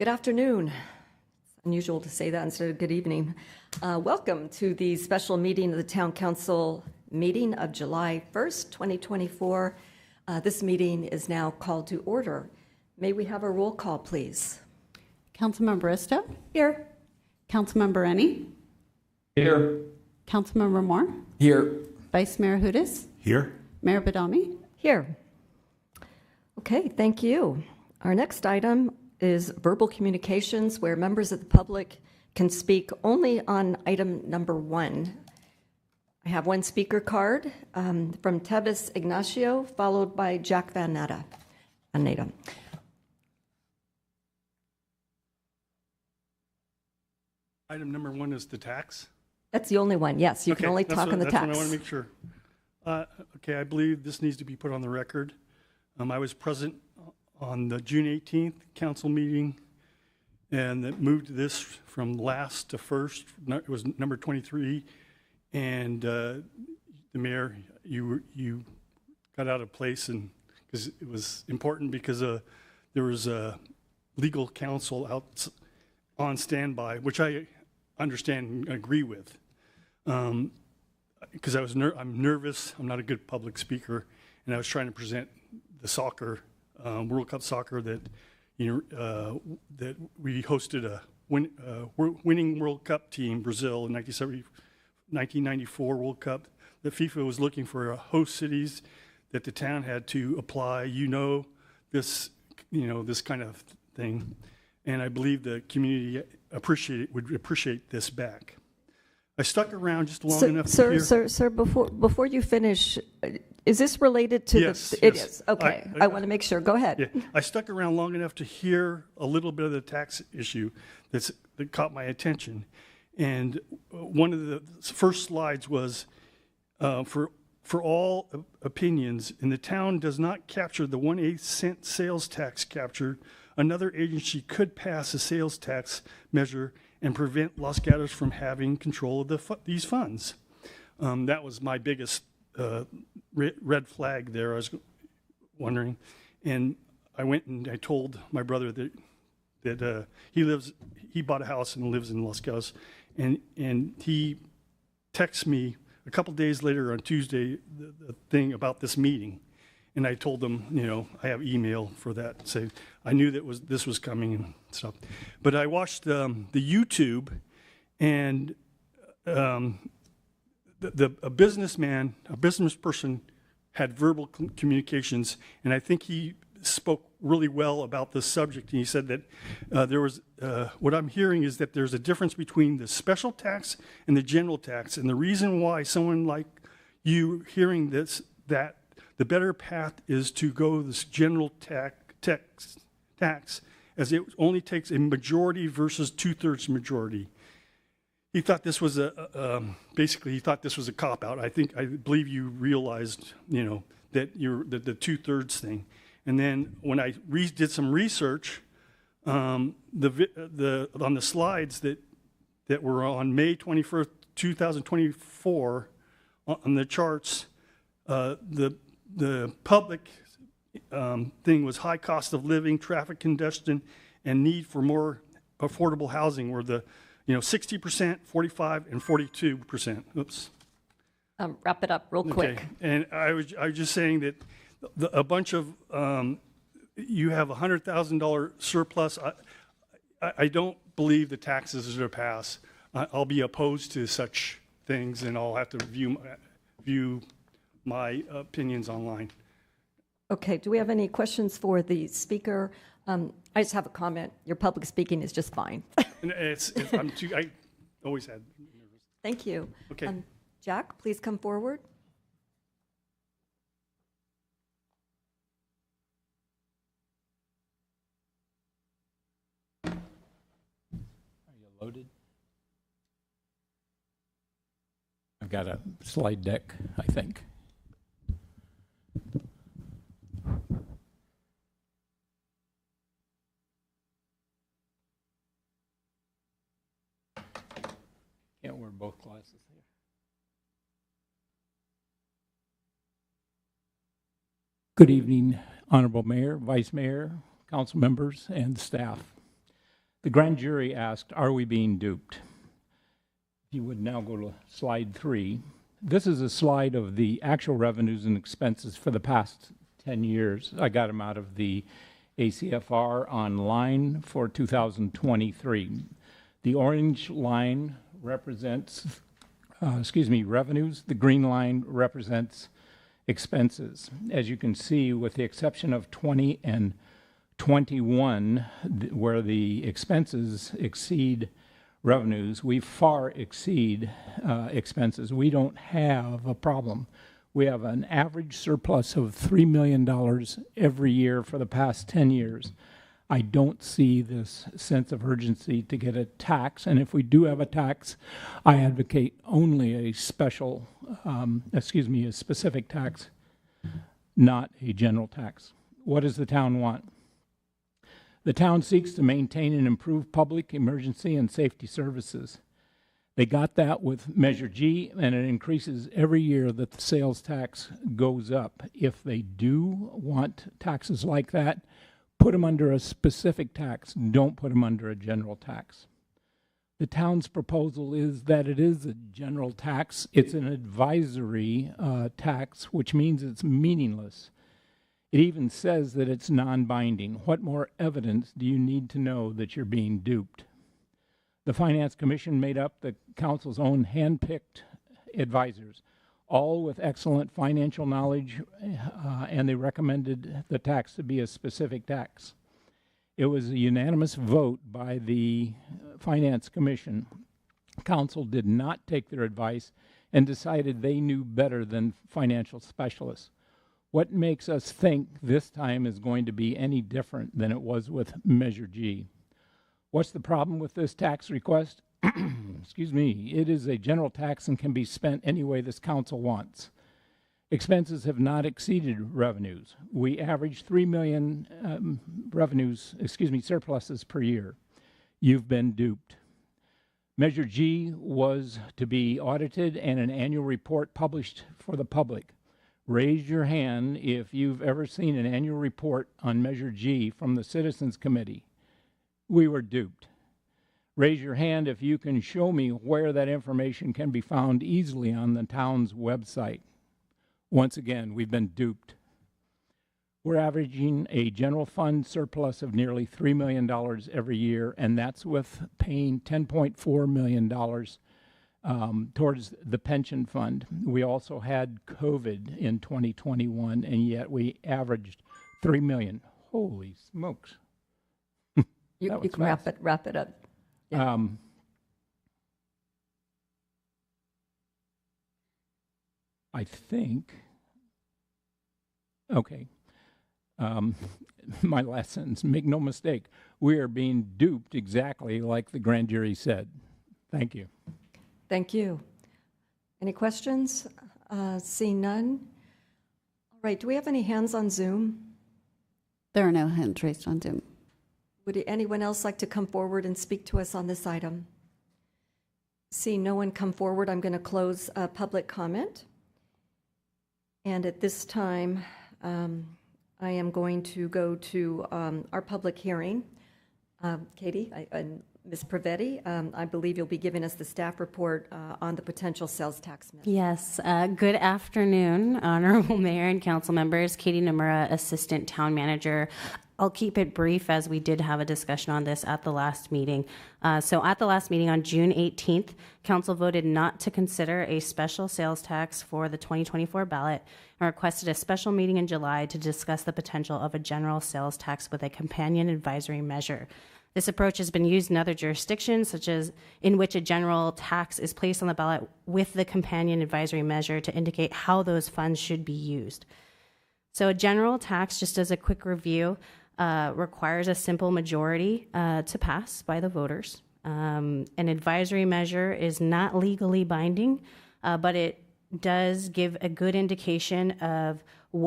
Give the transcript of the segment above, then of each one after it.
Good afternoon. It's unusual to say that instead of good evening. Welcome to the special meeting of the Town Council meeting of July 1st, 2024. This meeting is now called to order. May we have a roll call, please? Councilmember Isto? Here. Councilmember Ennie? Here. Councilmember Moore? Here. Vice Mayor Hudes? Here. Mayor Badami? Here. Okay, thank you. Our next item is verbal communications, where members of the public can speak only on item number 1. I have one speaker card from Tevis Ignacio, followed by Jack Van Natta. Item number 1 is the tax. That's the only one, yes. You can only talk on the tax. That's what I want to make sure. Okay, I believe this needs to be put on the record. I was present on the June 18th council meeting, and that moved this from last to first. It was number 23, and the mayor, you got out of place, and because it was important because there was a legal counsel out on standby, which I understand and agree with. Because I'm nervous. I'm not a good public speaker, and I was trying to present the soccer, World Cup soccer, that that we hosted a winning World Cup team, Brazil, in 1994 World Cup. The FIFA was looking for host cities that the town had to apply. This kind of thing, and I believe the community would appreciate this back. I stuck around just long enough to hear... Sir, before you finish, is this related to Yes, the... It yes. is, okay. I want to make sure. Go ahead. Yeah, I stuck around long enough to hear a little bit of the tax issue that caught my attention. And one of the first slides was, for all opinions, and the town does not capture the 1/8 cent sales tax captured, another agency could pass a sales tax measure and prevent Los Gatos from having control of these funds. That was my biggest red flag there. I was wondering, and I went and I told my brother that he bought a house and lives in Los Gatos, and he texted me a couple days later on Tuesday the thing about this meeting. And I told them, I have email for that. So I knew that this was coming and stuff. But I watched the YouTube, and a business person had verbal communications, and I think he spoke really well about this subject. And he said that what I'm hearing is that there's a difference between the special tax and the general tax. And the reason why someone like you hearing that the better path is to go this general tax, as it only takes a majority versus 2/3 majority. He thought this was basically he thought this was a cop-out. I believe you realized, that the 2/3 thing. And then when I did some research, on the slides that were on May 21st, 2024, on the charts, the public thing was high cost of living, traffic congestion, and need for more affordable housing were the 60%, 45%, and 42%. Oops. Wrap it up real quick. Okay. And I was just saying that a bunch of you have $100,000 surplus. I don't believe the taxes are going to pass. I'll be opposed to such things, and I'll have to view my opinions online. Okay, do we have any questions for the speaker? I just have a comment. Your public speaking is just fine. And I always had nervous. Thank you. Okay. Jack, please come forward. Are you loaded? I've got a slide deck, I think. Can't wear both glasses here. Good evening, Honorable Mayor, Vice Mayor, council members, and staff. The grand jury asked, are we being duped? If you would now go to slide 3. This is a slide of the actual revenues and expenses for the past 10 years. I got them out of the ACFR online for 2023. The orange line represents, revenues. The green line represents expenses. As you can see, with the exception of 20 and 21, where the expenses exceed revenues, we far exceed expenses. We don't have a problem. We have an average surplus of $3 million every year for the past 10 years. I don't see this sense of urgency to get a tax, and if we do have a tax, I advocate only a special, a specific tax, not a general tax. What does the town want? The town seeks to maintain and improve public emergency and safety services. They got that with Measure G, and it increases every year that the sales tax goes up. If they do want taxes like that, put them under a specific tax. Don't put them under a general tax. The town's proposal is that it is a general tax. It's an advisory tax, which means it's meaningless. It even says that it's non-binding. What more evidence do you need to know that you're being duped? The Finance Commission made up the council's own hand-picked advisors, all with excellent financial knowledge, and they recommended the tax to be a specific tax. It was a unanimous vote by the Finance Commission. Council did not take their advice and decided they knew better than financial specialists. What makes us think this time is going to be any different than it was with Measure G? What's the problem with this tax request? It is a general tax and can be spent any way this council wants. Expenses have not exceeded revenues. We average 3 million surpluses per year. You've been duped. Measure G was to be audited and an annual report published for the public. Raise your hand if you've ever seen an annual report on Measure G from the Citizens Committee. We were duped. Raise your hand if you can show me where that information can be found easily on the town's website. Once again, we've been duped. We're averaging a general fund surplus of nearly $3 million every year, and that's with paying $10.4 million towards the pension fund. We also had COVID in 2021, and yet we averaged $3 million. Holy smokes. You can wrap it up. Yeah. I think, okay, my last sentence, make no mistake, we are being duped exactly like the grand jury said. Thank you. Thank you. Any questions? Seeing none. All right, do we have any hands on Zoom? There are no hands raised on Zoom. Would anyone else like to come forward and speak to us on this item? Seeing no one come forward, I'm going to close public comment. And at this time, I am going to go to our public hearing. Katie and Ms. Pravetti, I believe you'll be giving us the staff report on the potential sales tax measure. Yes. Good afternoon, Honorable Mayor and council members. Katie Nomura, Assistant Town Manager. I'll keep it brief as we did have a discussion on this at the last meeting. So at the last meeting on June 18th, council voted not to consider a special sales tax for the 2024 ballot and requested a special meeting in July to discuss the potential of a general sales tax with a companion advisory measure. This approach has been used in other jurisdictions, such as in which a general tax is placed on the ballot with the companion advisory measure to indicate how those funds should be used. So a general tax, just as a quick review, requires a simple majority to pass by the voters. An advisory measure is not legally binding, but it does give a good indication of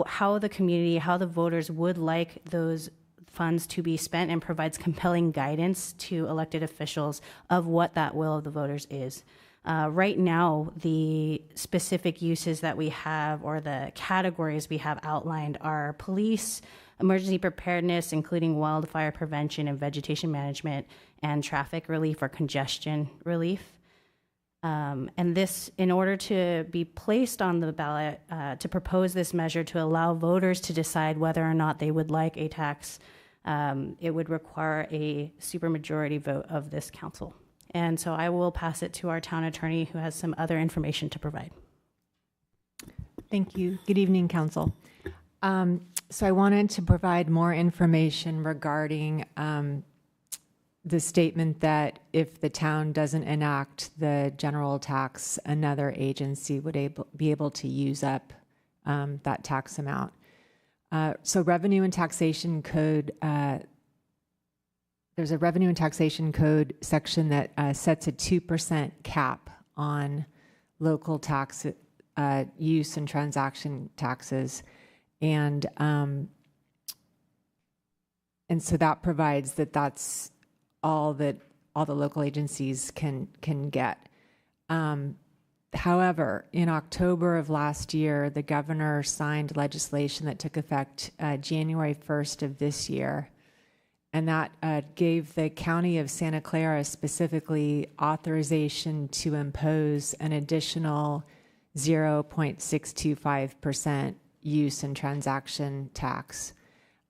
how the community, how the voters would like those funds to be spent, and provides compelling guidance to elected officials of what that will of the voters is. Right now, the specific uses that we have or the categories we have outlined are police, emergency preparedness, including wildfire prevention and vegetation management, and traffic relief or congestion relief. And this, in order to be placed on the ballot, to propose this measure to allow voters to decide whether or not they would like a tax, it would require a supermajority vote of this council. And so I will pass it to our town attorney, who has some other information to provide. Thank you. Good evening, Council. So I wanted to provide more information regarding the statement that if the town doesn't enact the general tax, another agency would be able to use up that tax amount. So Revenue and Taxation Code, there's a Revenue and Taxation Code section that sets a 2% cap on local tax use and transaction taxes. And so that provides that that's all the local agencies can get. However, in October of last year, the governor signed legislation that took effect January 1st of this year, and that gave the county of Santa Clara specifically authorization to impose an additional 0.625% use and transaction tax.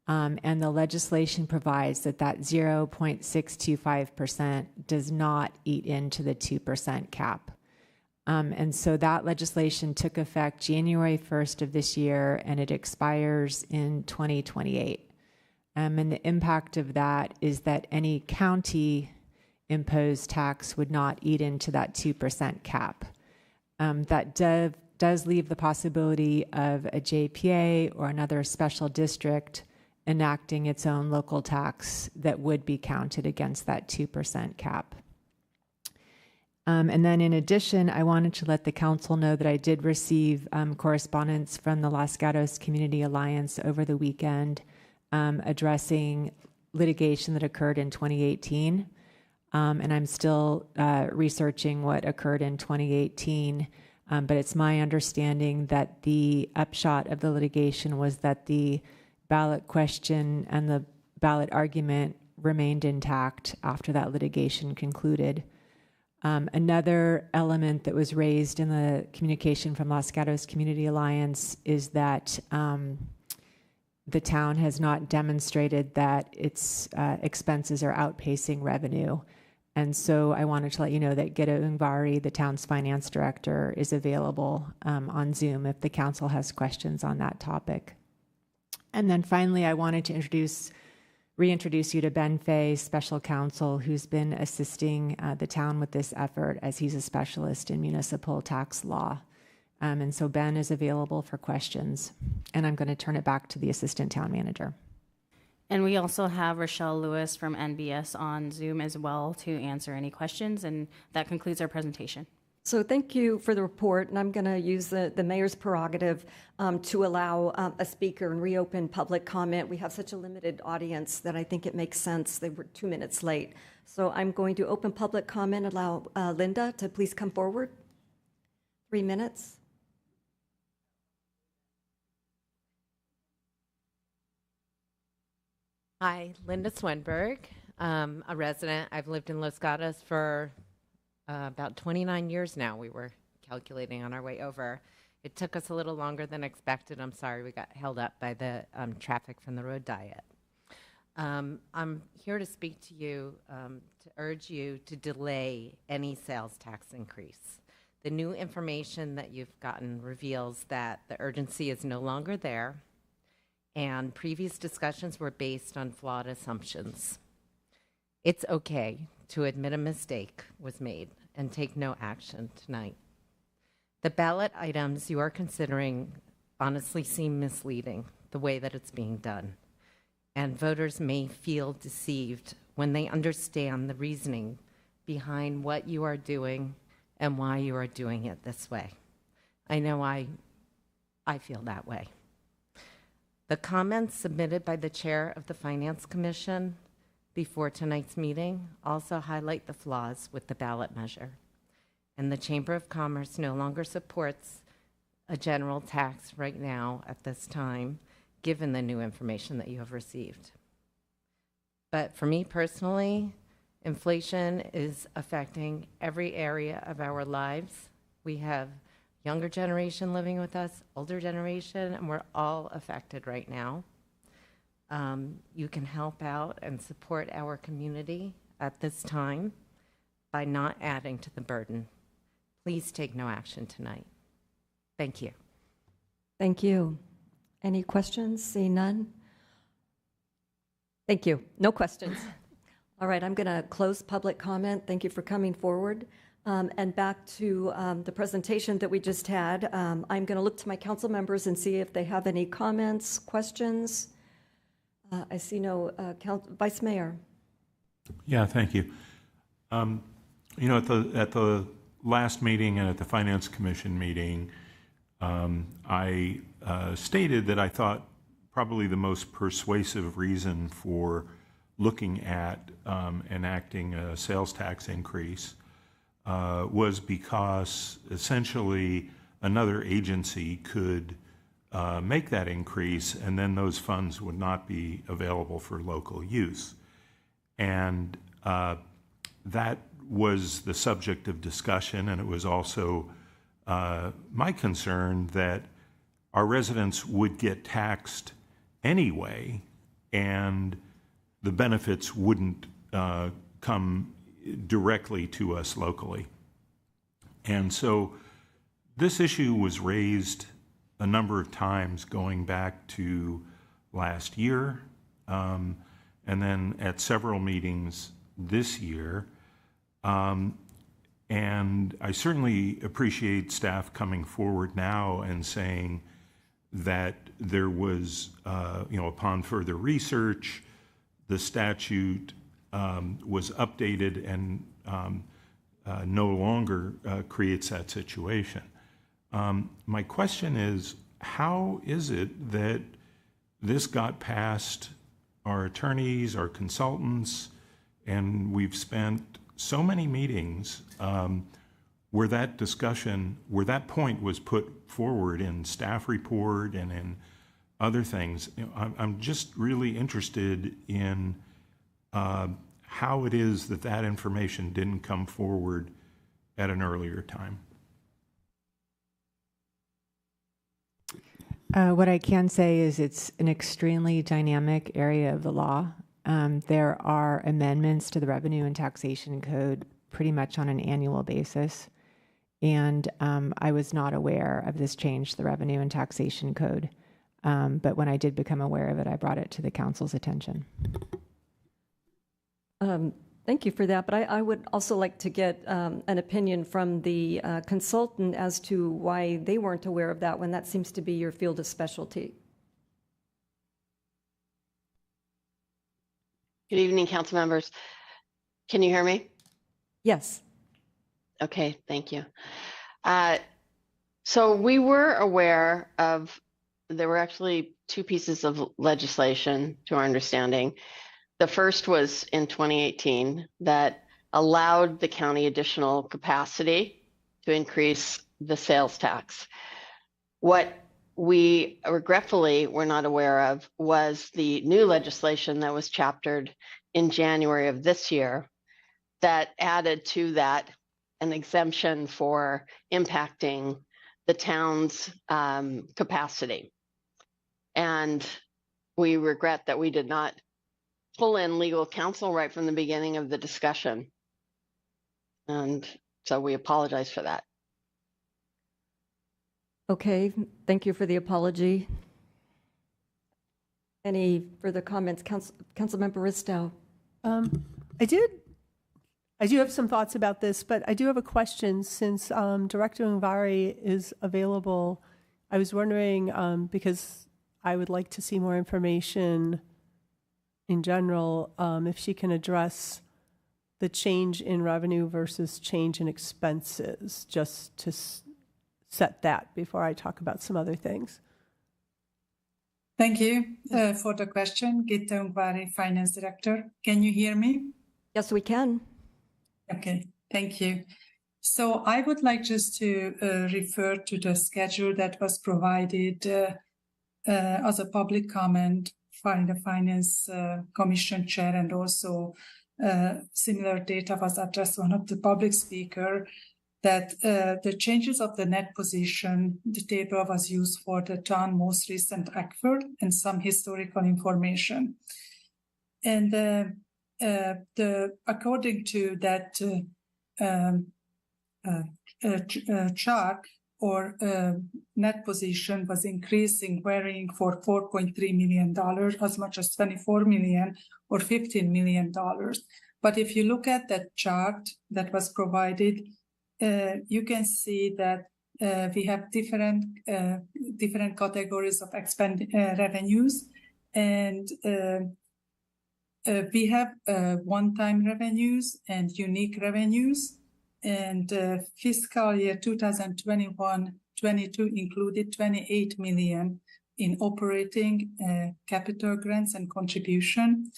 And the legislation provides that 0.625% does not eat into the 2% cap. And so that legislation took effect January 1st of this year, and it expires in 2028. And the impact of that is that any county imposed tax would not eat into that 2% cap. That does leave the possibility of a JPA or another special district enacting its own local tax that would be counted against that 2% cap. And then in addition, I wanted to let the council know that I did receive correspondence from the Los Gatos Community Alliance over the weekend addressing litigation that occurred in 2018. And I'm still researching what occurred in 2018. But it's my understanding that the upshot of the litigation was that the ballot question and the ballot argument remained intact after that litigation concluded. Another element that was raised in the communication from Los Gatos Community Alliance is that the town has not demonstrated that its expenses are outpacing revenue. And so I wanted to let you know that Gita Ungvari, the town's finance director, is available on Zoom if the council has questions on that topic. And then finally, I wanted to reintroduce you to Ben Fay, special counsel, who's been assisting the town with this effort as he's a specialist in municipal tax law. And so Ben is available for questions. And I'm going to turn it back to the assistant town manager. And we also have Rochelle Lewis from NBS on Zoom as well to answer any questions. And that concludes our presentation. So thank you for the report, and I'm going to use the mayor's prerogative to allow a speaker and reopen public comment. We have such a limited audience that I think it makes sense. They were 2 minutes late. So I'm going to open public comment, allow Linda to please come forward. 3 minutes. Hi, Linda Swenberg, a resident. I've lived in Los Gatos for about 29 years now. We were calculating on our way over. It took us a little longer than expected. I'm sorry, we got held up by the traffic from the road diet. I'm here to speak to you, to urge you to delay any sales tax increase. The new information that you've gotten reveals that the urgency is no longer there, and previous discussions were based on flawed assumptions. It's okay to admit a mistake was made and take no action tonight. The ballot items you are considering honestly seem misleading, the way that it's being done. And voters may feel deceived when they understand the reasoning behind what you are doing and why you are doing it this way. I know I feel that way. The comments submitted by the chair of the Finance Commission before tonight's meeting also highlight the flaws with the ballot measure. and the Chamber of Commerce no longer supports a general tax right now at this time, given the new information that you have received. But for me personally, inflation is affecting every area of our lives. We have younger generation living with us, older generation, and we're all affected right now. You can help out and support our community at this time by not adding to the burden. Please take no action tonight. Thank you. Thank you. Any questions? See none? Thank you. No questions. All right, I'm going to close public comment. Thank you for coming forward. And back to the presentation that we just had, I'm going to look to my council members and see if they have any comments, questions. I see no Vice Mayor. Yeah, thank you. You know, at the last meeting and at the Finance Commission meeting, I stated that I thought probably the most persuasive reason for looking at enacting a sales tax increase was because essentially another agency could make that increase, and then those funds would not be available for local use. And that was the subject of discussion, and it was also my concern that our residents would get taxed anyway, and the benefits wouldn't come directly to us locally. And so this issue was raised a number of times going back to last year, and then at several meetings this year. And I certainly appreciate staff coming forward now and saying that there was, upon further research, the statute was updated and no longer creates that situation. My question is, how is it that this got past our attorneys, our consultants, and we've spent so many meetings where that discussion, where that point was put forward in staff report and in other things? I'm just really interested in how it is that that information didn't come forward at an earlier time. What I can say is it's an extremely dynamic area of the law. There are amendments to the Revenue and Taxation Code pretty much on an annual basis. And I was not aware of this change to the Revenue and Taxation Code. But when I did become aware of it, I brought it to the council's attention. Thank you for that, but I would also like to get an opinion from the consultant as to why they weren't aware of that when that seems to be your field of specialty. Good evening, council members. Can you hear me? Yes. Okay, thank you. So we were aware of, there were actually two pieces of legislation to our understanding. The first was in 2018 that allowed the county additional capacity to increase the sales tax. What we regretfully were not aware of was the new legislation that was chaptered in January of this year that added to that an exemption for impacting the town's capacity. And we regret that we did not pull in legal counsel right from the beginning of the discussion. And so we apologize for that. Okay, thank you for the apology. Any further comments? Councilmember Ristow. I do have some thoughts about this, but I do have a question since Director Ungvari is available. I was wondering, because I would like to see more information in general, if she can address the change in revenue versus change in expenses, just to set that before I talk about some other things. Thank you for the question. Gitta Ungvari, Finance Director. Can you hear me? Yes, we can. Okay, thank you. So I would like just to refer to the schedule that was provided as a public comment by the Finance Commission Chair, and also similar data was addressed one of the public speaker, that the changes of the net position, the table was used for the town most recent ACFR and some historical information. And according to that chart, or net position was increasing, varying for $4.3 million, as much as $24 million or $15 million. But if you look at that chart that was provided, you can see that we have different categories of revenues, and we have one-time revenues and unique revenues. And fiscal year 2021-22 included $28 million in operating capital grants and contribution,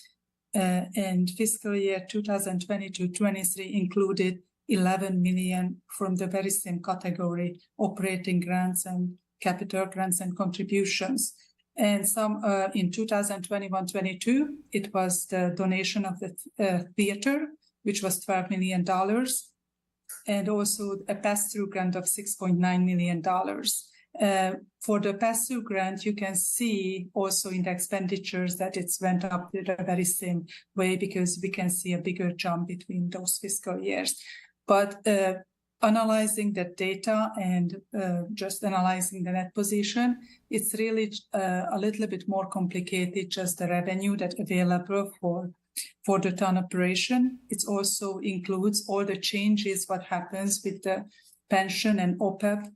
and fiscal year 2022-23 included $11 million from the very same category, operating grants and capital grants and contributions. And some in 2021-22, it was the donation of the theater, which was $12 million. And also a pass-through grant of $6.9 million. For the pass-through grant, you can see also in the expenditures that it's went up the very same way, because we can see a bigger jump between those fiscal years. But analyzing the data and just analyzing the net position, it's really a little bit more complicated, just the revenue that's available for the town operation. It also includes all the changes, what happens with the pension and OPEB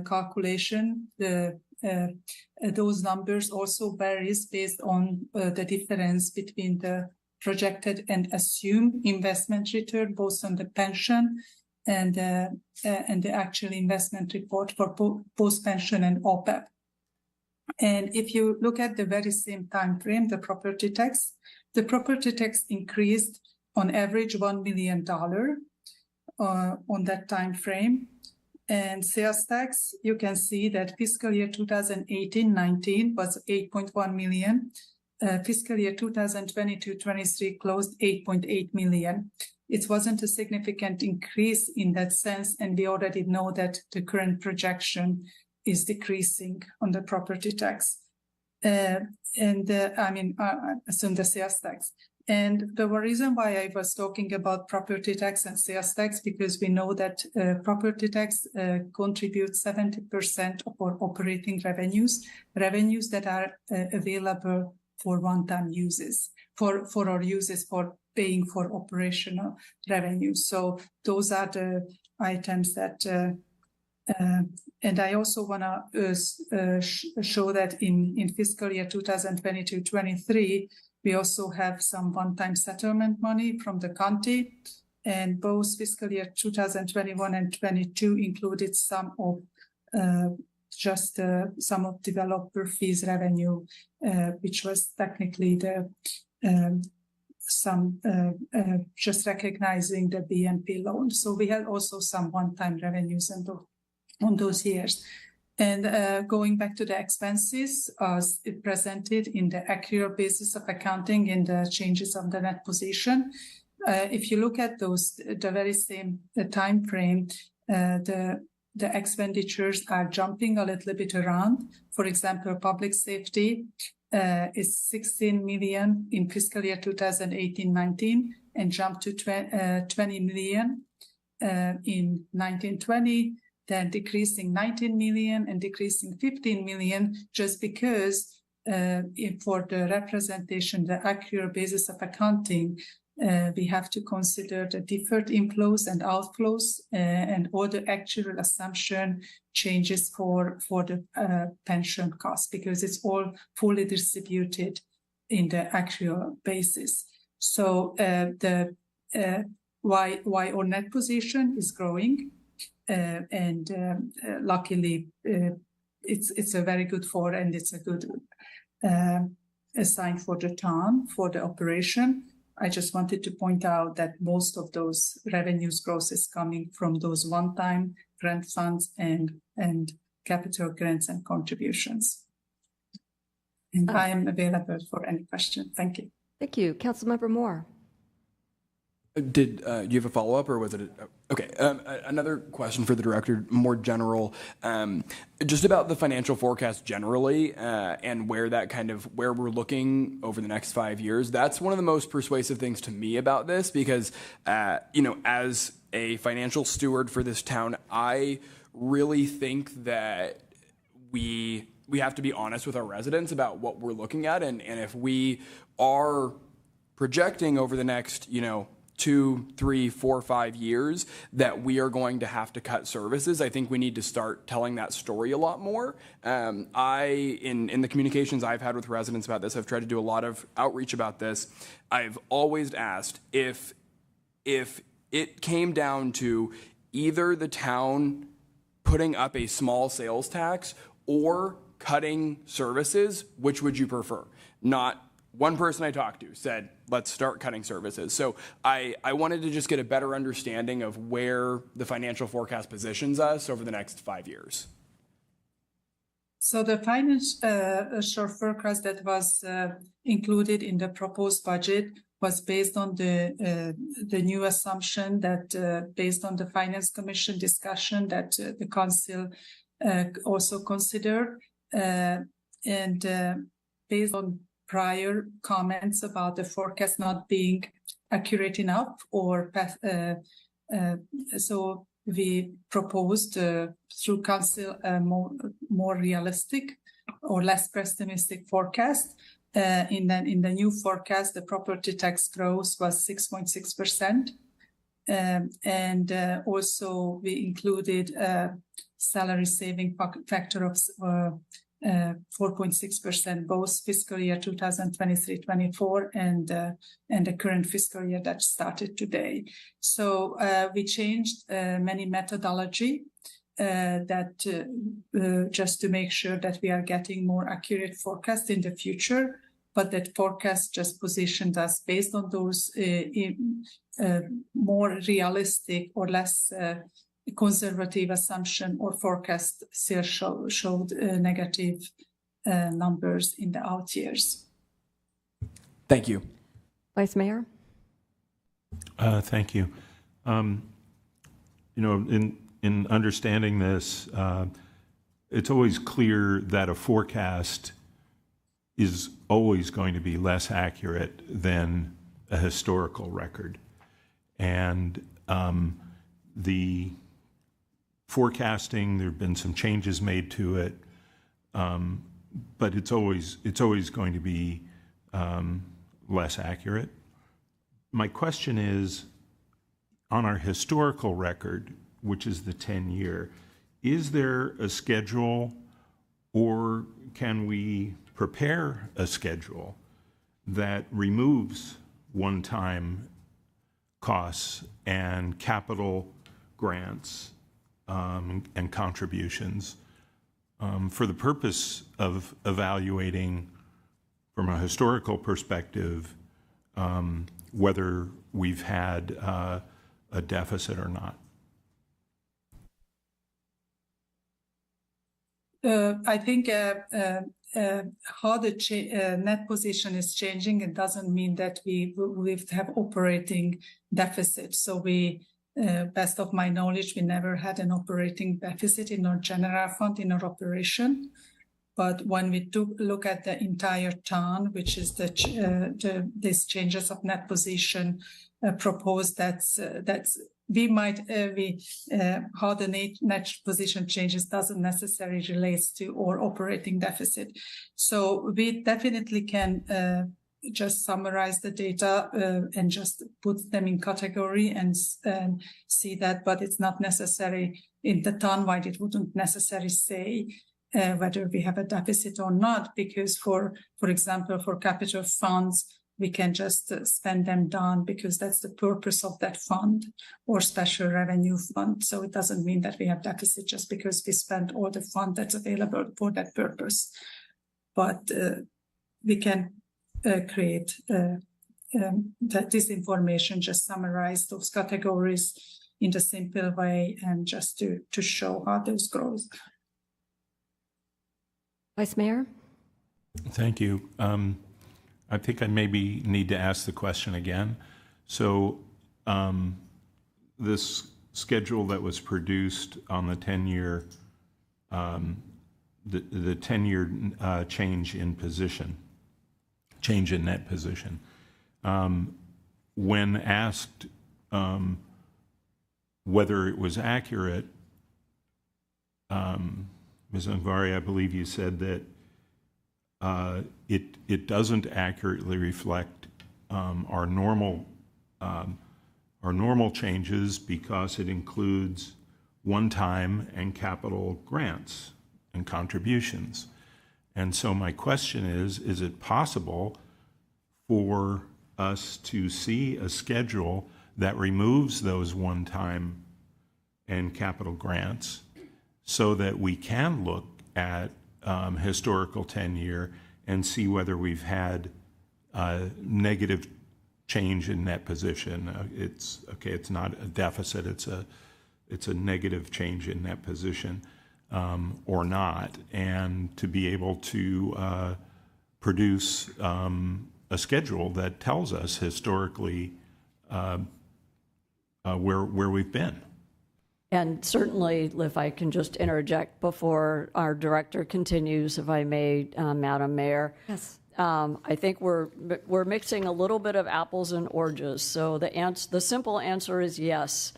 calculation. Those numbers also varies based on the difference between the projected and assumed investment return, both on the pension and the actual investment report for both pension and OPEB. And if you look at the very same time frame, the property tax increased on average $1 million on that time frame. And sales tax, you can see that fiscal year 2018-19 was 8.1 million. Fiscal year 2022-23 closed 8.8 million. It wasn't a significant increase in that sense, and we already know that the current projection is decreasing on the property tax. I assume the sales tax. And the reason why I was talking about property tax and sales tax, because we know that property tax contributes 70% of our operating revenues that are available for one-time uses, for our uses for paying for operational revenue. So those are the items that and I also want to show that in fiscal year 2022-23, we also have some one-time settlement money from the county, and both fiscal year 2021 and 22 included some of some of developer fees revenue, which was technically just recognizing the BNP loan. So we had also some one-time revenues on those years. And going back to the expenses, as it presented in the accrual basis of accounting in the changes of the net position, if you look at those, the very same time frame, the expenditures are jumping a little bit around. For example, public safety is 16 million in fiscal year 2018-19 and jumped to 20 million in 1920. Then decreasing 19 million and decreasing 15 million, just because for the representation, the accurate basis of accounting, we have to consider the deferred inflows and outflows and all the actual assumption changes for the pension cost, because it's all fully distributed in the actual basis. So why our net position is growing. And luckily, it's a very good and it's a good sign for the town, for the operation. I just wanted to point out that most of those revenues growth is coming from those one-time grant funds and capital grants and contributions. And I am available for any question. Thank you. Thank you. Councilmember Moore. Did you have a follow-up, or was it? Okay. Another question for the director, more general, just about the financial forecast generally, and where we're looking over the next 5 years. That's one of the most persuasive things to me about this, because as a financial steward for this town, I really think that we have to be honest with our residents about what we're looking at, and if we are projecting over the next 2, 3, 4, 5 years that we are going to have to cut services, I think we need to start telling that story a lot more. In the communications I've had with residents about this, I've tried to do a lot of outreach about this. I've always asked if it came down to either the town putting up a small sales tax or cutting services, which would you prefer? Not one person I talked to said, let's start cutting services. So I wanted to just get a better understanding of where the financial forecast positions us over the next 5 years. So the financial forecast that was included in the proposed budget was based on the new assumption that based on the Finance Commission discussion that the Council also considered, and based on prior comments about the forecast not being accurate enough, so we proposed through Council a more realistic or less pessimistic forecast. In the new forecast, the property tax growth was 6.6%, and also we included a salary saving factor of 4.6%, both fiscal year 2023-24 and the current fiscal year that started today. So we changed many methodology that just to make sure that we are getting more accurate forecast in the future, but that forecast just positioned us based on those more realistic or less conservative assumption or forecast still showed negative numbers in the out years. Thank you. Vice Mayor? Thank you. In understanding this, it's always clear that a forecast is always going to be less accurate than a historical record. And the forecasting, there have been some changes made to it, but it's always going to be less accurate. My question is, on our historical record, which is the 10-year, is there a schedule, or can we prepare a schedule that removes one-time costs and capital grants and contributions for the purpose of evaluating from a historical perspective whether we've had a deficit or not? I think how the net position is changing, it doesn't mean that we have operating deficit. So we, best of my knowledge, we never had an operating deficit in our general fund in our operation. But when we look at the entire town, which is these changes of net position proposed, that's how the net position changes doesn't necessarily relate to our operating deficit. So we definitely can just summarize the data and just put them in category and see that, but it's not necessary in the townwide. It wouldn't necessarily say whether we have a deficit or not, because for example, for capital funds, we can just spend them down because that's the purpose of that fund, or special revenue fund. So it doesn't mean that we have deficit just because we spend all the fund that's available for that purpose. But we can create that this information just summarize those categories in the simple way and just to show how those grows. Vice Mayor? Thank you. I think I maybe need to ask the question again. So this schedule that was produced on the 10-year, the 10-year change in position, change in net position, when asked whether it was accurate, Ms. Ungvari, I believe you said that it doesn't accurately reflect our normal changes because it includes one-time and capital grants and contributions. And so my question is it possible for us to see a schedule that removes those one-time and capital grants so that we can look at historical 10-year and see whether we've had negative change in net position? It's not a deficit, it's a negative change in net position or not, and to be able to produce a schedule that tells us historically where we've been. And certainly, if I can just interject before our director continues, if I may, Madam Mayor. Yes. I think we're mixing a little bit of apples and oranges. So the simple answer is yes.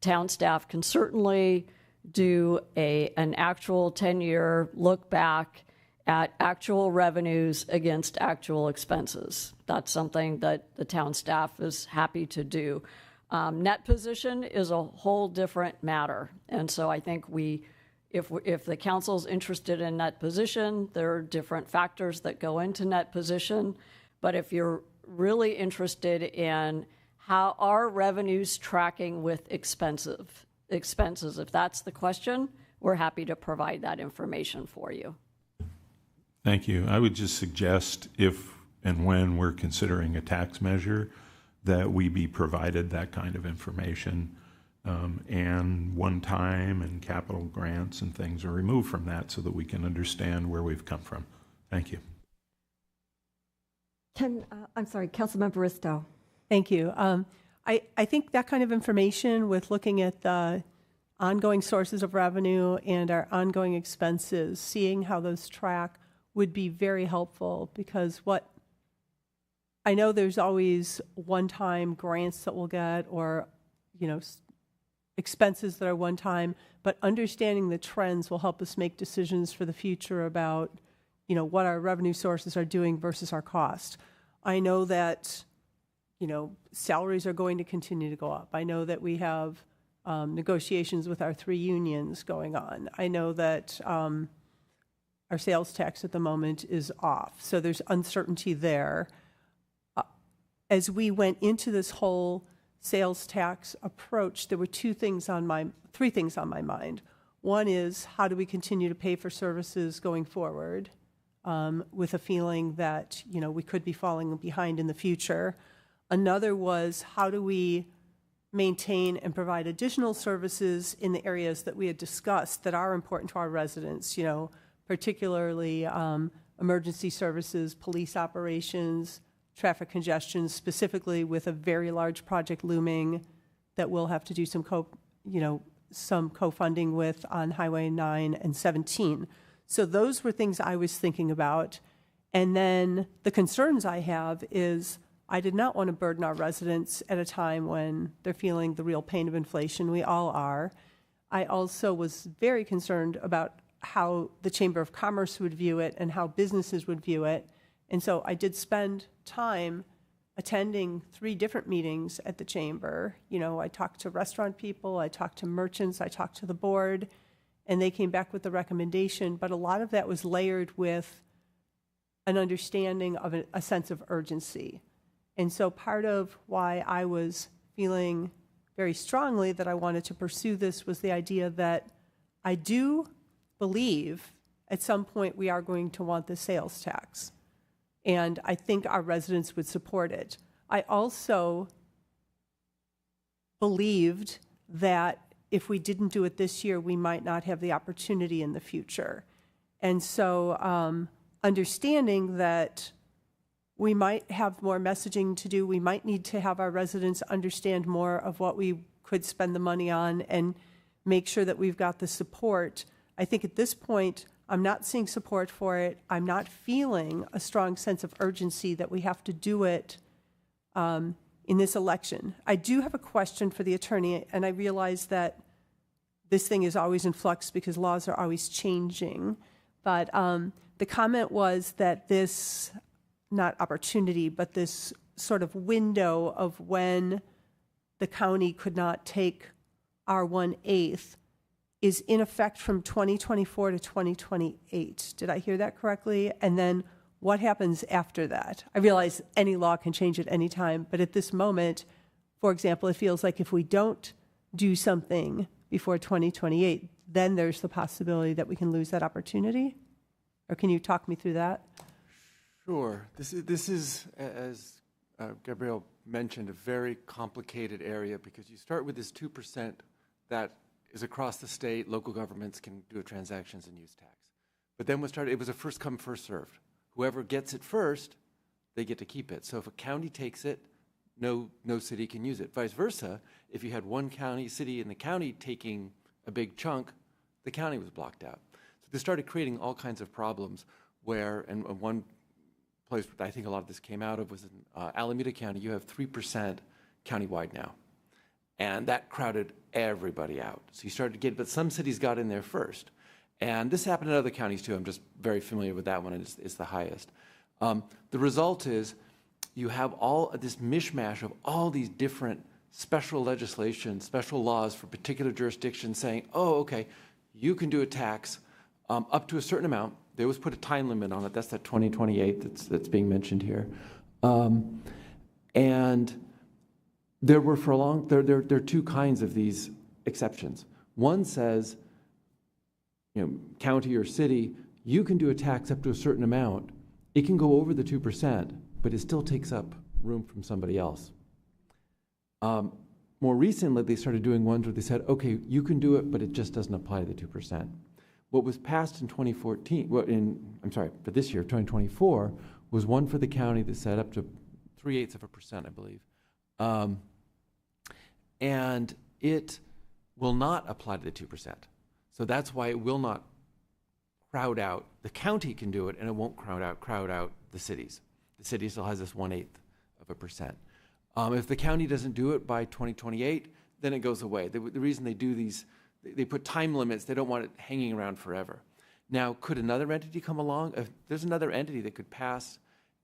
Town staff can certainly do an actual 10-year look back at actual revenues against actual expenses. That's something that the town staff is happy to do. Net position is a whole different matter. And so I think if the council's interested in net position, there are different factors that go into net position. But if you're really interested in how are revenues tracking with expenses, if that's the question, we're happy to provide that information for you. Thank you. I would just suggest if and when we're considering a tax measure, that we be provided that kind of information, and one-time and capital grants and things are removed from that so that we can understand where we've come from. Thank you. I'm sorry, Councilmember Risto. Thank you. I think that kind of information with looking at the ongoing sources of revenue and our ongoing expenses, seeing how those track would be very helpful, because I know there's always one-time grants that we'll get or, expenses that are one-time, but understanding the trends will help us make decisions for the future about, what our revenue sources are doing versus our cost. I know that, salaries are going to continue to go up. I know that we have negotiations with our 3 unions going on. I know that our sales tax at the moment is off, so there's uncertainty there. As we went into this whole sales tax approach, there were 3 things on my mind. One is, how do we continue to pay for services going forward, with a feeling that, we could be falling behind in the future. Another was, how do we maintain and provide additional services in the areas that we had discussed that are important to our residents, particularly emergency services, police operations, traffic congestion, specifically with a very large project looming that we'll have to do some co-funding with on Highway 9 and 17. So those were things I was thinking about. And then the concerns I have is I did not want to burden our residents at a time when they're feeling the real pain of inflation. We all are. I also was very concerned about how the Chamber of Commerce would view it and how businesses would view it. And so I did spend time attending 3 different meetings at the Chamber. I talked to restaurant people, I talked to merchants, I talked to the board, and they came back with the recommendation. But a lot of that was layered with an understanding of a sense of urgency. And so part of why I was feeling very strongly that I wanted to pursue this was the idea that I do believe at some point we are going to want the sales tax. And I think our residents would support it. I also believed that if we didn't do it this year, we might not have the opportunity in the future. And so understanding that we might have more messaging to do, we might need to have our residents understand more of what we could spend the money on and make sure that we've got the support. I think at this point, I'm not seeing support for it. I'm not feeling a strong sense of urgency that we have to do it in this election. I do have a question for the attorney, and I realize that this thing is always in flux because laws are always changing. But the comment was that this, not opportunity, but this sort of window of when the county could not take our 1/8 is in effect from 2024 to 2028. Did I hear that correctly? And then what happens after that? I realize any law can change at any time, but at this moment, for example, it feels like if we don't do something before 2028, then there's the possibility that we can lose that opportunity? Or can you talk me through that? Sure. This is as Gabrielle mentioned, a very complicated area because you start with this 2% that is across the state. Local governments can do a transactions and use tax. But then it was a first come, first served. Whoever gets it first, they get to keep it. So if a county takes it, no city can use it. Vice versa, if you had one city in the county taking a big chunk, the county was blocked out. So they started creating all kinds of problems where, and one place I think a lot of this came out of was in Alameda County. You have 3% countywide now. And that crowded everybody out. So you started to get, but some cities got in there first. And this happened in other counties too. I'm just very familiar with that one, and it's the highest. The result is you have all this mishmash of all these different special legislation, special laws for particular jurisdictions saying, oh, okay, you can do a tax up to a certain amount. They always put a time limit on it. That's that 2028 that's being mentioned here. And there were there are two kinds of these exceptions. One says, county or city, you can do a tax up to a certain amount. It can go over the 2%, but it still takes up room from somebody else. More recently, they started doing ones where they said, okay, you can do it, but it just doesn't apply to the 2%. What was passed in 2014, for this year, 2024, was one for the county that said up to 0.3%, I believe. And it will not apply to the 2%. So that's why it will not crowd out. The county can do it, and it won't crowd out the cities. The city still has this 0.125%. If the county doesn't do it by 2028, then it goes away. The reason they do these, they put time limits. They don't want it hanging around forever. Now, could another entity come along? If there's another entity that could pass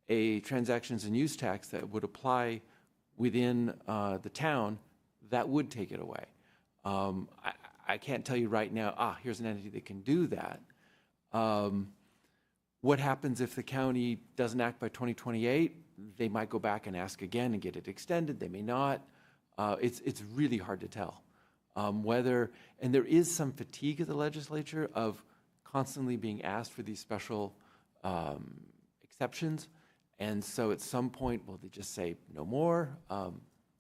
a transactions and use tax that would apply within the town, that would take it away. I can't tell you right now, here's an entity that can do that. What happens if the county doesn't act by 2028? They might go back and ask again and get it extended. They may not. It's really hard to tell. And there is some fatigue of the legislature of constantly being asked for these special exceptions. And so at some point, will they just say no more?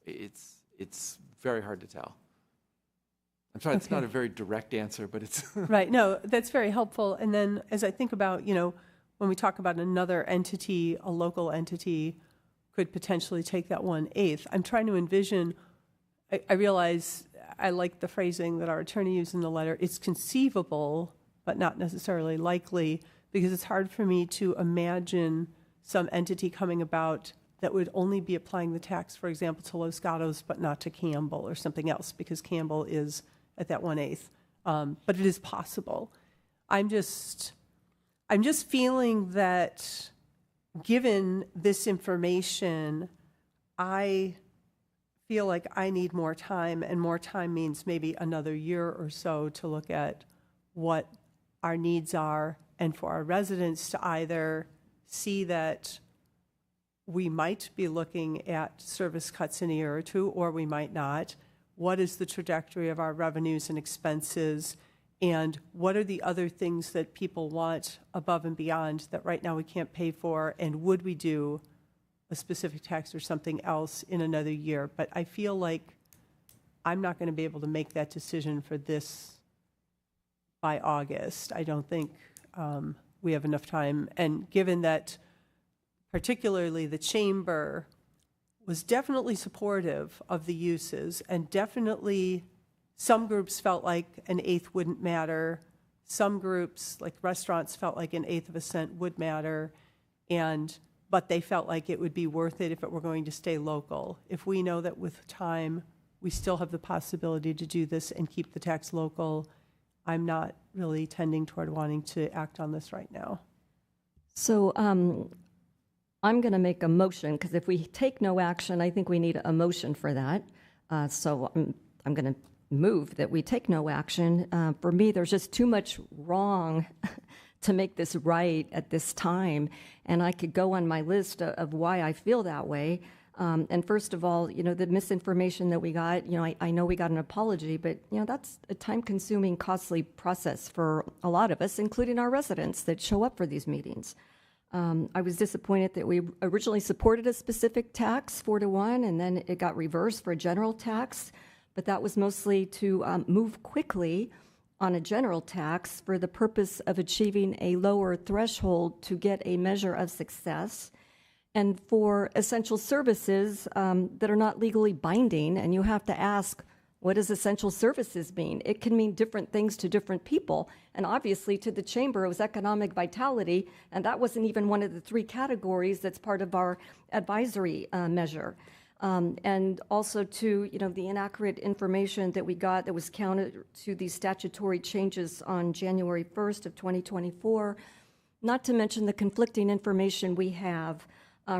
It's very hard to tell. I'm sorry, it's not a very direct answer, but it's... Right, no, that's very helpful. And then as I think about, when we talk about another entity, a local entity could potentially take that 1/8, I'm trying to envision, I realize I like the phrasing that our attorney used in the letter, it's conceivable, but not necessarily likely, because it's hard for me to imagine some entity coming about that would only be applying the tax, for example, to Los Gatos, but not to Campbell or something else, because Campbell is at that 1/8. But it is possible. I'm just feeling that given this information, I feel like I need more time, and more time means maybe another year or so to look at what our needs are, and for our residents to either see that we might be looking at service cuts in a year or two, or we might not. What is the trajectory of our revenues and expenses? And what are the other things that people want above and beyond that right now we can't pay for? And would we do a specific tax or something else in another year. But I feel like I'm not going to be able to make that decision for this by August. I don't think we have enough time. And given that particularly the chamber was definitely supportive of the uses, and definitely some groups felt like an eighth wouldn't matter. Some groups, like restaurants, felt like an eighth of a cent would matter, but they felt like it would be worth it if it were going to stay local. If we know that with time we still have the possibility to do this and keep the tax local, I'm not really tending toward wanting to act on this right now. So I'm going to make a motion, because if we take no action, I think we need a motion for that. So I'm going to move that we take no action. For me, there's just too much wrong to make this right at this time. And I could go on my list of why I feel that way. And first of all, the misinformation that we got, I know we got an apology, but, that's a time-consuming, costly process for a lot of us, including our residents that show up for these meetings. I was disappointed that we originally supported a specific tax, 4-1, and then it got reversed for a general tax. But that was mostly to move quickly on a general tax for the purpose of achieving a lower threshold to get a measure of success. And for essential services that are not legally binding, and you have to ask, what does essential services mean? It can mean different things to different people. And obviously to the chamber, it was economic vitality, and that wasn't even one of the 3 categories that's part of our advisory measure. And also to, the inaccurate information that we got that was counted to these statutory changes on January 1st of 2024, not to mention the conflicting information we have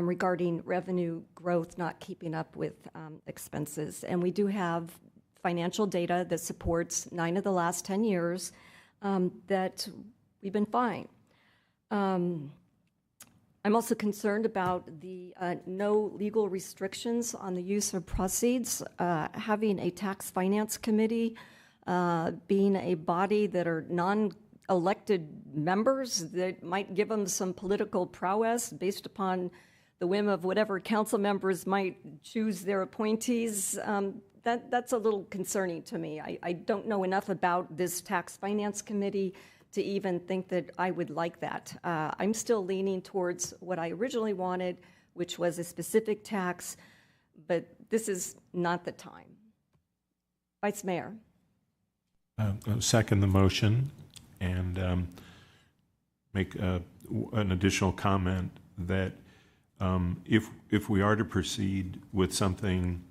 regarding revenue growth not keeping up with expenses. And we do have financial data that supports 9 of the last 10 years that we've been fine. I'm also concerned about the no legal restrictions on the use of proceeds. Having a tax finance committee, being a body that are non-elected members that might give them some political prowess based upon the whim of whatever council members might choose their appointees, that's a little concerning to me. I don't know enough about this tax finance committee to even think that I would like that. I'm still leaning towards what I originally wanted, which was a specific tax, but this is not the time. Vice Mayor. I'll second the motion and make an additional comment that if we are to proceed with something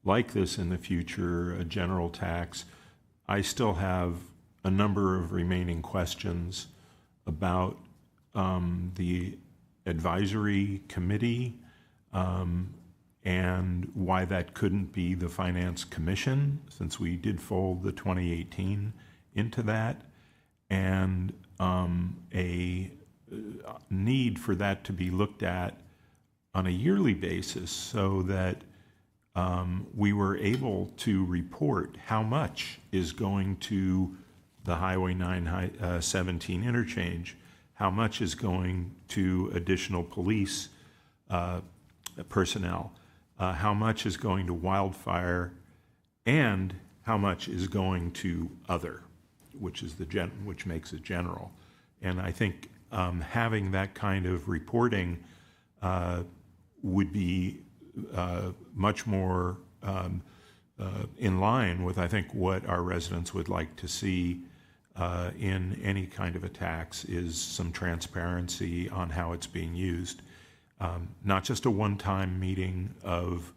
like this in the future, a general tax, I still have a number of remaining questions about the advisory committee and why that couldn't be the Finance Commission, since we did fold the 2018 into that, and a need for that to be looked at on a yearly basis so that we were able to report how much is going to the Highway 917 interchange, how much is going to additional police personnel, how much is going to wildfire, and how much is going to other, which is which makes it general. And I think having that kind of reporting would be much more in line with, I think, what our residents would like to see in any kind of a tax is some transparency on how it's being used. Not just a one-time meeting of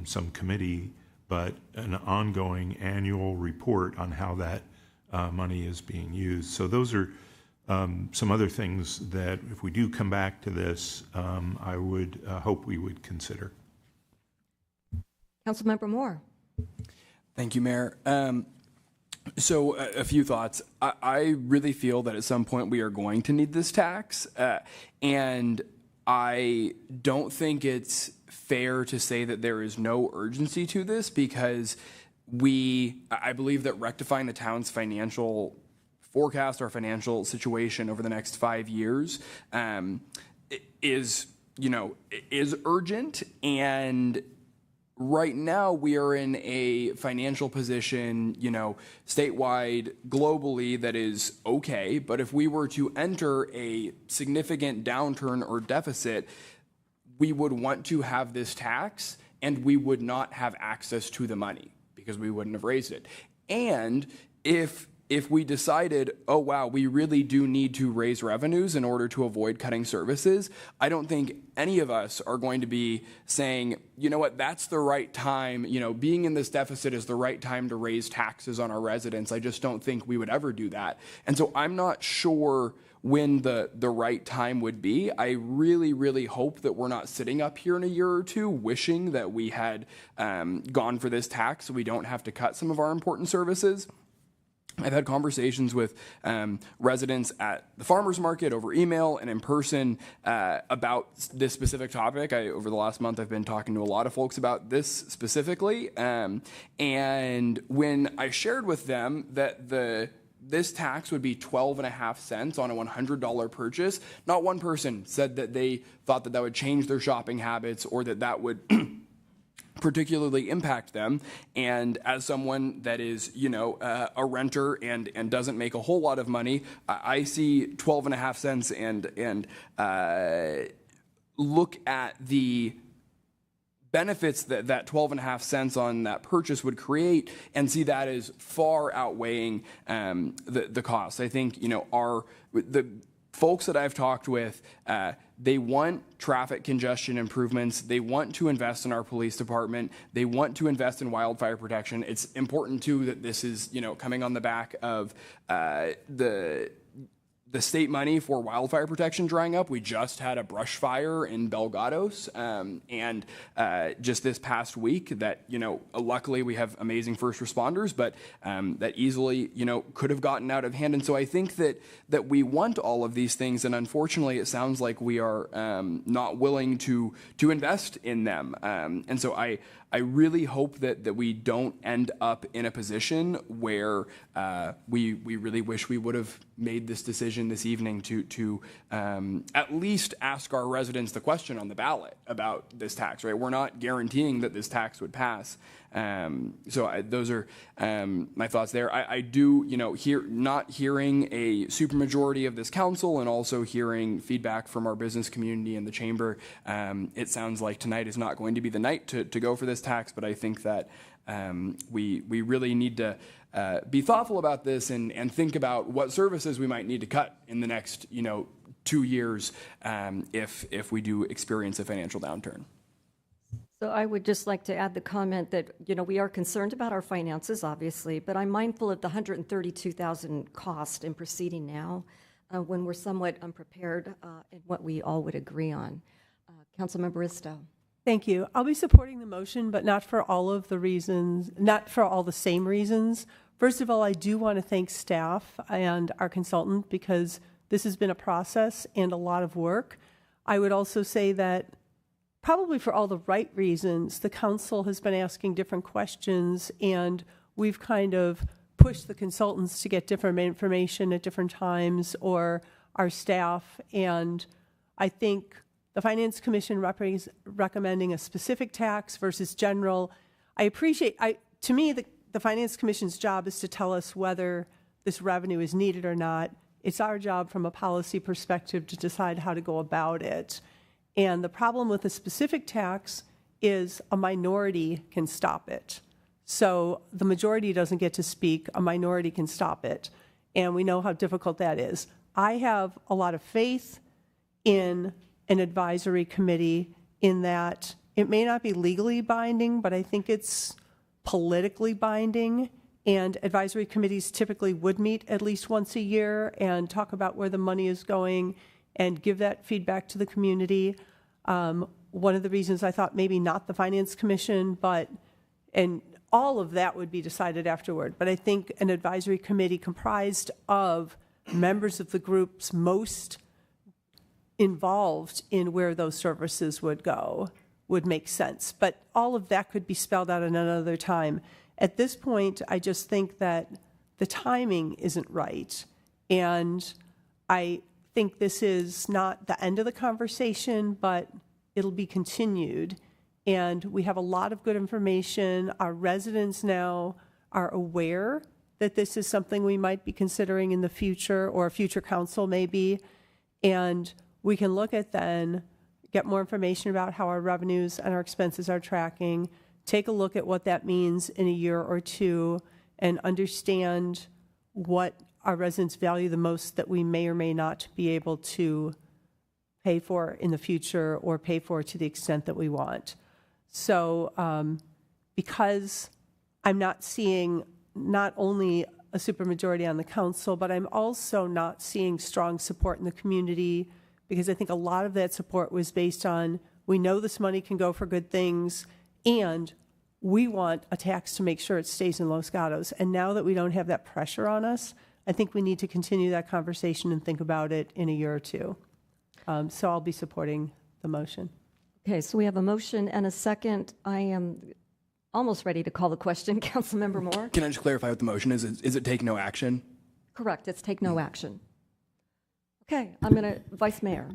some committee, but an ongoing annual report on how that money is being used. So those are some other things that, if we do come back to this, I would hope we would consider. Councilmember Moore. Thank you, Mayor. So a few thoughts. I really feel that at some point we are going to need this tax, and I don't think it's fair to say that there is no urgency to this, because I believe that rectifying the town's financial forecast or financial situation over the next 5 years is is urgent. And right now we are in a financial position, statewide, globally, that is okay. But if we were to enter a significant downturn or deficit, we would want to have this tax and we would not have access to the money because we wouldn't have raised it. And if we decided, oh, wow, we really do need to raise revenues in order to avoid cutting services, I don't think any of us are going to be saying, you know what, that's the right time, being in this deficit is the right time to raise taxes on our residents. I just don't think we would ever do that. And so I'm not sure when the right time would be. I really, really hope that we're not sitting up here in a year or two wishing that we had gone for this tax so we don't have to cut some of our important services. I've had conversations with residents at the farmers market over email and in person about this specific topic. Over the last month, I've been talking to a lot of folks about this specifically. And when I shared with them that this tax would be 12.5 cents on a $100 purchase, not one person said that they thought that would change their shopping habits or that would particularly impact them. And as someone that is, a renter and doesn't make a whole lot of money, I see 12.5 cents and look at the benefits that 12.5 cents on that purchase would create and see that as far outweighing the cost. I think, the folks that I've talked with, they want traffic congestion improvements. They want to invest in our police department. They want to invest in wildfire protection. It's important, too, that this is, coming on the back of the state money for wildfire protection drying up. We just had a brush fire in Bel Gatos, and just this past week that, luckily we have amazing first responders, but that easily, could have gotten out of hand. And so I think that we want all of these things, and unfortunately it sounds like we are not willing to invest in them. And so I really hope that we don't end up in a position where we really wish we would have made this decision this evening to at least ask our residents the question on the ballot about this tax, right? We're not guaranteeing that this tax would pass. Those are my thoughts there. I do, not hearing a supermajority of this council and also hearing feedback from our business community and the chamber, it sounds like tonight is not going to be the night to go for this tax, but I think that we really need to be thoughtful about this and think about what services we might need to cut in the next 2 years if we do experience a financial downturn. So I would just like to add the comment that, we are concerned about our finances, obviously, but I'm mindful of the $132,000 cost in proceeding now when we're somewhat unprepared in what we all would agree on. Councilmember Risto. Thank you. I'll be supporting the motion, but not for all of the reasons, not for all the same reasons. First of all, I do want to thank staff and our consultant because this has been a process and a lot of work. I would also say that probably for all the right reasons, the council has been asking different questions and we've kind of pushed the consultants to get different information at different times or our staff. And I think the Finance Commission recommending a specific tax versus general, I appreciate, to me, the Finance Commission's job is to tell us whether this revenue is needed or not. It's our job from a policy perspective to decide how to go about it. And the problem with a specific tax is a minority can stop it. So the majority doesn't get to speak, a minority can stop it. And we know how difficult that is. I have a lot of faith in an advisory committee in that it may not be legally binding, but I think it's politically binding. And advisory committees typically would meet at least once a year and talk about where the money is going and give that feedback to the community. One of the reasons I thought maybe not the Finance Commission, and all of that would be decided afterward. But I think an advisory committee comprised of members of the groups most involved in where those services would go would make sense. But all of that could be spelled out at another time. At this point, I just think that the timing isn't right. And I think this is not the end of the conversation, but it'll be continued. And we have a lot of good information. Our residents now are aware that this is something we might be considering in the future, or a future council maybe. And we can look at then, get more information about how our revenues and our expenses are tracking, take a look at what that means in a year or two, and understand what our residents value the most that we may or may not be able to pay for in the future, or pay for to the extent that we want. So because I'm not seeing not only a supermajority on the council, but I'm also not seeing strong support in the community, because I think a lot of that support was based on, we know this money can go for good things, and we want a tax to make sure it stays in Los Gatos. And now that we don't have that pressure on us, I think we need to continue that conversation and think about it in a year or two. So I'll be supporting the motion. Okay, so we have a motion and a second. I am almost ready to call the question. Councilmember Moore? Can I just clarify what the motion is? Is it take no action? Correct, it's take no action. Okay, I'm going to, Vice Mayor.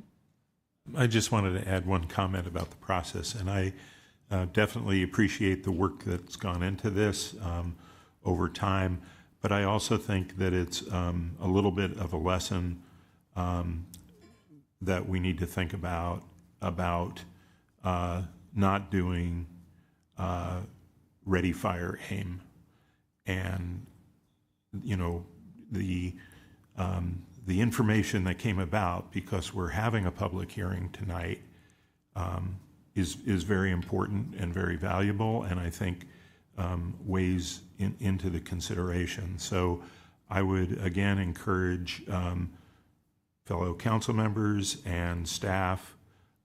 I just wanted to add one comment about the process, and I definitely appreciate the work that's gone into this over time, but I also think that it's a little bit of a lesson that we need to think about not doing ready, fire, aim. And, you know, the information that came about because we're having a public hearing tonight is very important and very valuable, and I think weighs into the consideration. So I would again encourage fellow council members and staff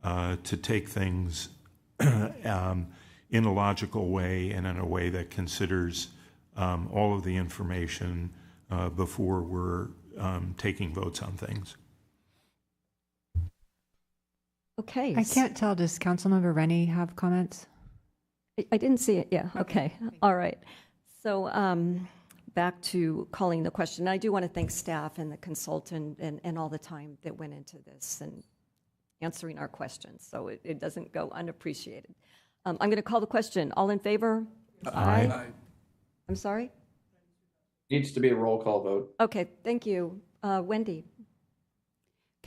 to take things in a logical way and in a way that considers all of the information before we're taking votes on things. Okay. I can't tell. Does Councilmember Rennie have comments? I didn't see it. Yeah. Okay. All right. So back to calling the question. I do want to thank staff and the consultant and all the time that went into this and answering our questions. So it doesn't go unappreciated. I'm going to call the question. All in favor? Aye. I'm sorry? Needs to be a roll call vote. Okay. Thank you. Wendy?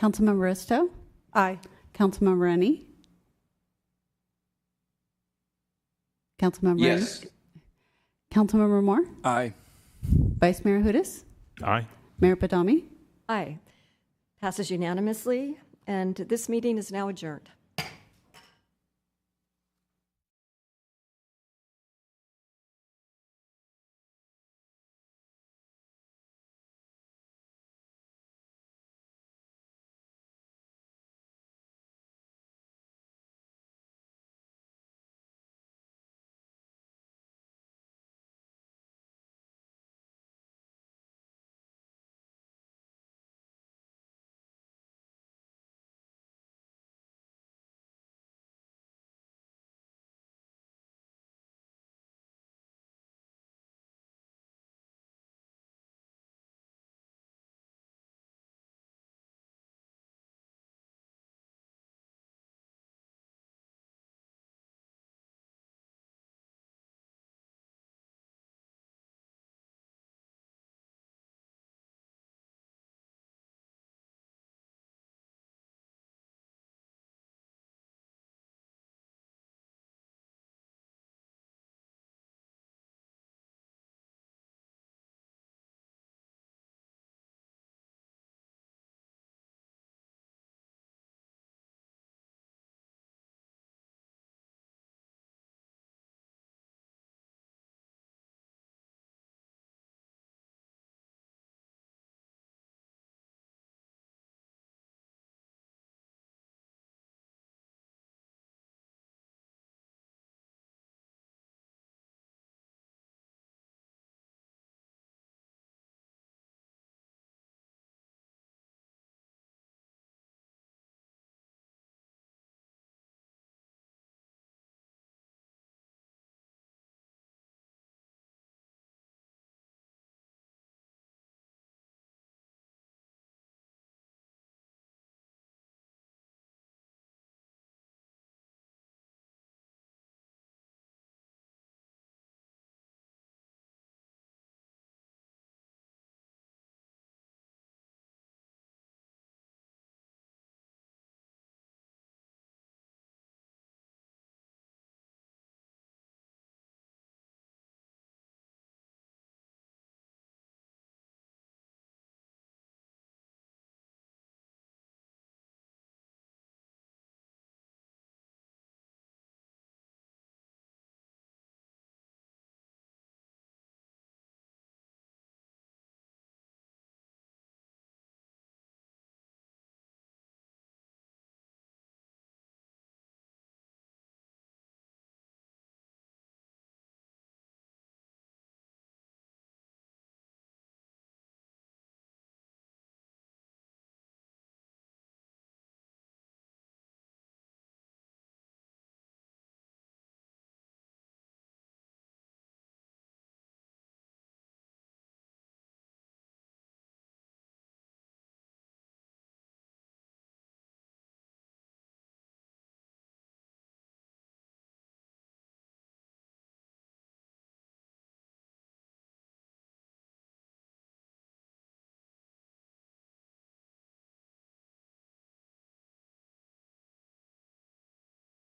Councilmember Risto? Aye. Councilmember Rennie? Councilmember Yes. Rennie? Councilmember Moore? Aye. Vice Mayor Hudas? Aye. Mayor Padami? Aye. Passes unanimously, and this meeting is now adjourned.